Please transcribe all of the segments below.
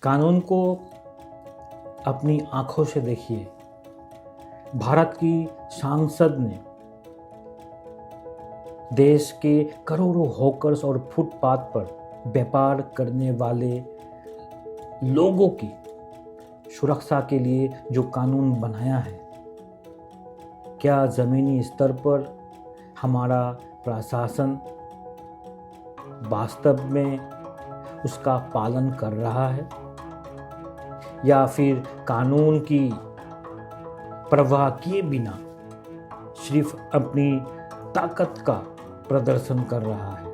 कानून को अपनी आंखों से देखिए। भारत की सांसद ने देश के करोड़ों हॉकर्स और फुटपाथ पर व्यापार करने वाले लोगों की सुरक्षा के लिए जो कानून बनाया है, क्या ज़मीनी स्तर पर हमारा प्रशासन वास्तव में उसका पालन कर रहा है, या फिर कानून की परवाह किए बिना सिर्फ अपनी ताकत का प्रदर्शन कर रहा है।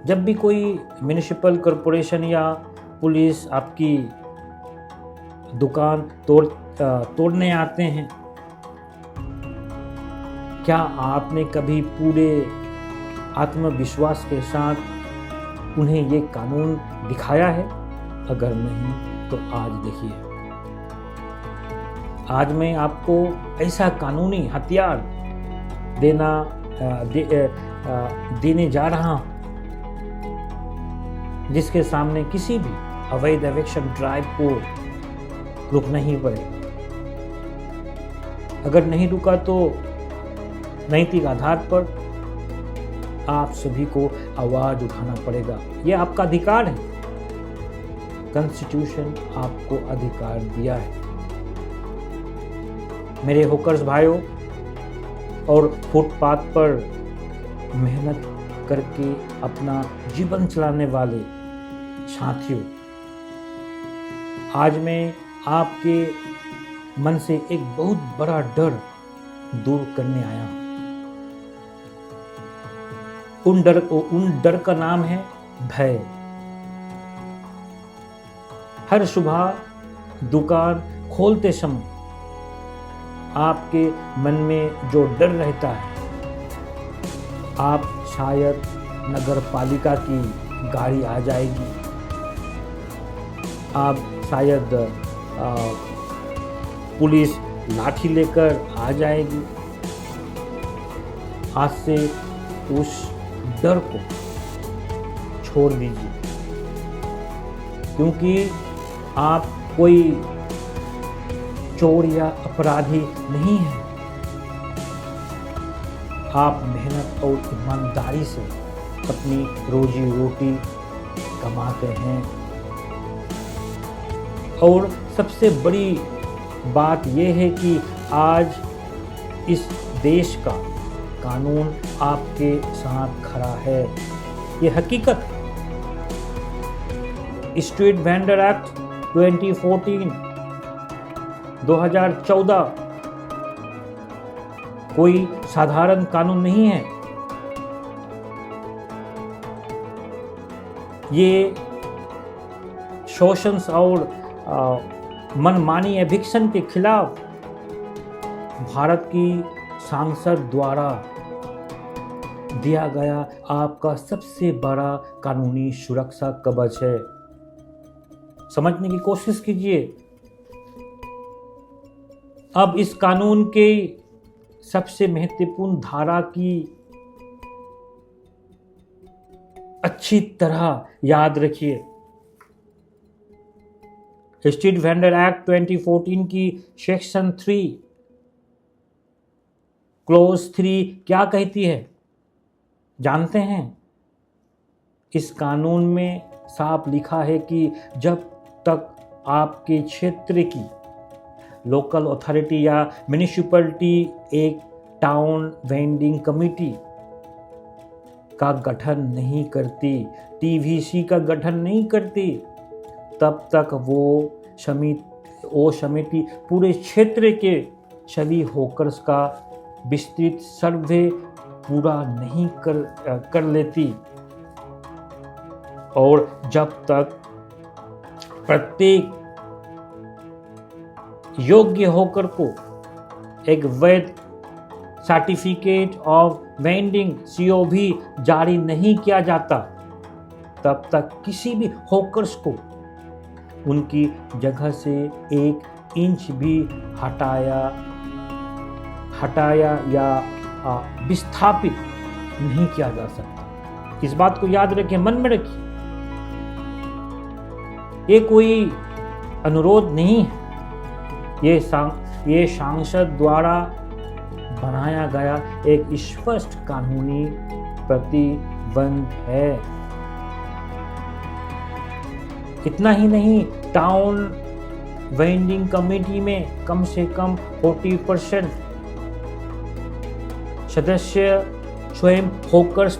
जब भी कोई म्युनिसिपल कॉरपोरेशन या पुलिस आपकी दुकान तोड़ने आते हैं, क्या आपने कभी पूरे आत्मविश्वास के साथ उन्हें ये कानून दिखाया है? अगर नहीं तो आज देखिए। आज मैं आपको ऐसा कानूनी हथियार देने जा रहा हूं जिसके सामने किसी भी अवैध एविक्शन ड्राइव को रुकना ही पड़ेगा। अगर नहीं रुका तो नैतिक आधार पर आप सभी को आवाज उठाना पड़ेगा। यह आपका अधिकार है। कॉन्स्टिट्यूशन आपको अधिकार दिया है। मेरे हॉकर्स भाइयों और फुटपाथ पर मेहनत करके अपना जीवन चलाने वाले साथियों, आज मैं आपके मन से एक बहुत बड़ा डर दूर करने आया हूं। उन डर का नाम है भय। हर सुबह दुकान खोलते समय आपके मन में जो डर रहता है, आप शायद नगर पालिका की गाड़ी आ जाएगी, आप शायद पुलिस लाठी लेकर आ जाएगी। आज से उस डर को छोड़ दीजिए, क्योंकि आप कोई चोर या अपराधी नहीं है। आप मेहनत और ईमानदारी से अपनी रोजी रोटी कमाते हैं। और सबसे बड़ी बात यह है कि आज इस देश का कानून आपके साथ खड़ा है। ये हकीकत। स्ट्रीट वेंडर एक्ट 2014 कोई साधारण कानून नहीं है। ये शोषण और मनमानी एविक्शन के खिलाफ भारत की सांसद द्वारा दिया गया आपका सबसे बड़ा कानूनी सुरक्षा कवच है। समझने की कोशिश कीजिए। अब इस कानून के सबसे महत्वपूर्ण धारा की अच्छी तरह याद रखिए। स्ट्रीट वेंडर एक्ट 2014 की सेक्शन 3 क्लोज 3 क्या कहती है जानते हैं? इस कानून में साफ लिखा है कि जब तक आपके क्षेत्र की लोकल अथॉरिटी या म्युनिसिपैलिटी एक टाउन वेंडिंग कमेटी का गठन नहीं करती, टीवीसी का गठन नहीं करती, तब तक वो समिति पूरे क्षेत्र के सभी हॉकर्स का विस्तृत सर्वे पूरा नहीं कर लेती। और जब तक प्रत्येक योग्य हॉकर को एक वैध सर्टिफिकेट ऑफ वेंडिंग COV जारी नहीं किया जाता, तब तक किसी भी हॉकर्स को उनकी जगह से 1 इंच भी हटाया या विस्थापित नहीं किया जा सकता। इस बात को याद रखें, मन में रखिए। ये कोई अनुरोध नहीं है, ये सांसद द्वारा बनाया गया एक स्पष्ट कानूनी प्रतिबंध है। इतना ही नहीं, टाउन वेंडिंग कमेटी में कम से कम 40% सदस्य स्वयं हॉकर्स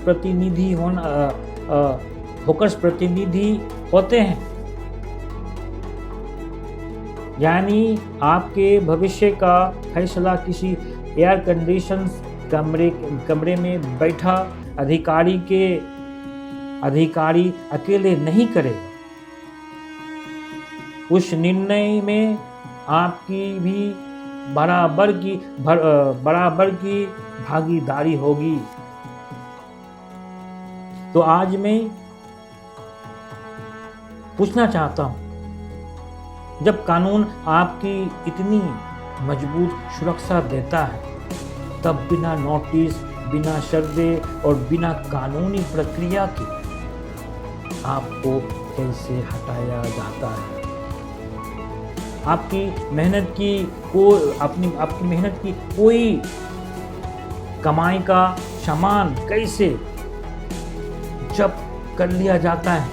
प्रतिनिधि होते हैं। यानी आपके भविष्य का फैसला किसी एयर कंडीशन कमरे में बैठा अधिकारी अकेले नहीं करेगा। उस निर्णय में आपकी भी बराबर की भागीदारी होगी। तो आज मैं पूछना चाहता हूं, जब कानून आपकी इतनी मजबूत सुरक्षा देता है, तब बिना नोटिस, बिना शर्तें और बिना कानूनी प्रक्रिया के आपको कैसे हटाया जाता है? आपकी मेहनत की कोई कमाई का सामान कैसे जब्त कर लिया जाता है?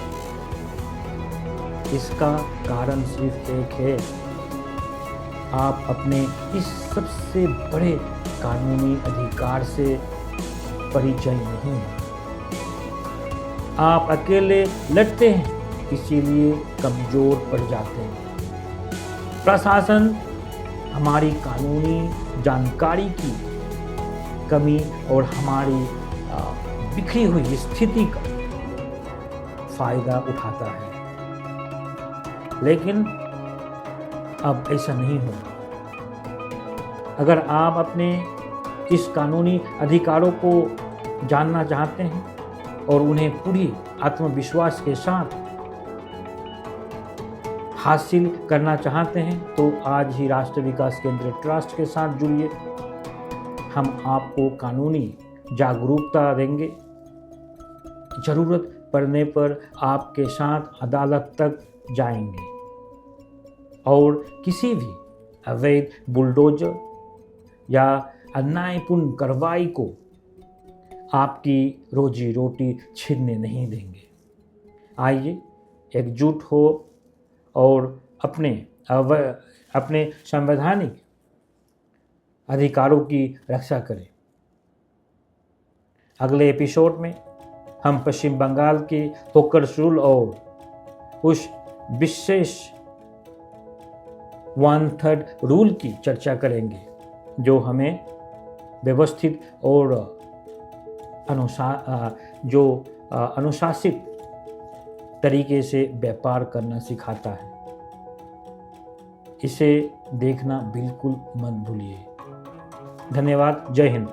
इसका कारण सिर्फ एक है, आप अपने इस सबसे बड़े कानूनी अधिकार से परिचय नहीं है। आप अकेले लड़ते हैं, इसीलिए कमजोर पड़ जाते हैं। प्रशासन हमारी कानूनी जानकारी की कमी और हमारी बिखरी हुई स्थिति का फायदा उठाता है, लेकिन अब ऐसा नहीं होगा। अगर आप अपने इस कानूनी अधिकारों को जानना चाहते हैं और उन्हें पूरी आत्मविश्वास के साथ हासिल करना चाहते हैं, तो आज ही राष्ट्र विकास केंद्र ट्रस्ट के साथ जुड़िए। हम आपको कानूनी जागरूकता देंगे। जरूरत पड़ने पर आपके साथ अदालत तक जाएंगे और किसी भी अवैध बुलडोजर या अन्यायपूर्ण कार्रवाई को आपकी रोजी रोटी छीनने नहीं देंगे। आइए एकजुट हो और अपने संवैधानिक अधिकारों की रक्षा करें। अगले एपिसोड में हम पश्चिम बंगाल के हॉकर्स रूल और उस विशेष 1/3 रूल की चर्चा करेंगे, जो हमें व्यवस्थित और अनुशासित तरीके से व्यापार करना सिखाता है। इसे देखना बिल्कुल मत भूलिए। धन्यवाद। जय हिंद।